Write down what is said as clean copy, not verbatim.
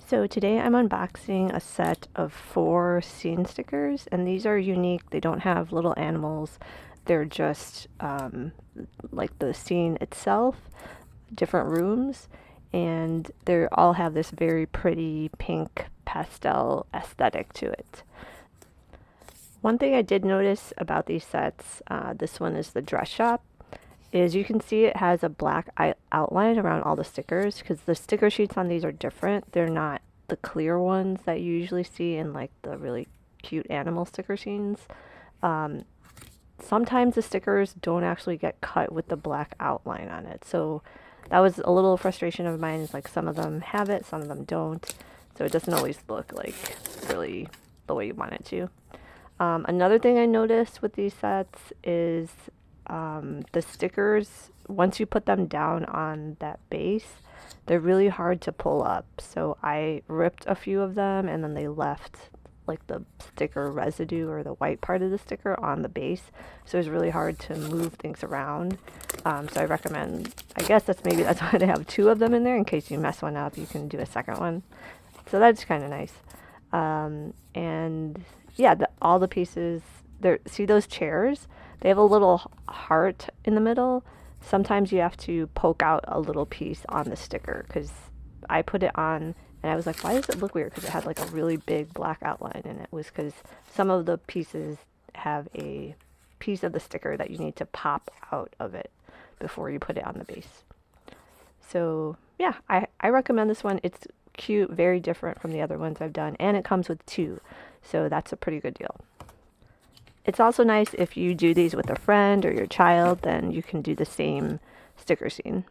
So today I'm unboxing a set of 4 scene stickers, and these are unique. They don't have little animals. They're just like the scene itself, different rooms, and they all have this very pretty pink pastel aesthetic to it. One thing I did notice about these sets, this one is the dress shop, is you can see it has a black outline around all the stickers because the sticker sheets on these are different. They're not the clear ones that you usually see in like the really cute animal sticker scenes. Um, Sometimes the stickers don't actually get cut with the black outline on it. So that was a little frustration of mine, is like some of them have it, some of them don't. So it doesn't always look like really the way you want it to. Another thing I noticed with these sets is the stickers, once you put them down on that base, they're really hard to pull up. So I ripped a few of them and then they left like the sticker residue or the white part of the sticker on the base. So it's really hard to move things around. So I recommend, I guess that's why they have 2 of them in there, in case you mess one up, you can do a second one. So that's kind of nice. And yeah, all the pieces there. See those chairs? They have a little heart in the middle. Sometimes you have to poke out a little piece on the sticker, because I put it on and I was like, why does it look weird? Because it had like a really big black outline, and it was because some of the pieces have a piece of the sticker that you need to pop out of it before you put it on the base. So yeah, I recommend this one. It's cute, very different from the other ones I've done, and it comes with 2. So that's a pretty good deal. It's also nice if you do these with a friend or your child, then you can do the same sticker scene.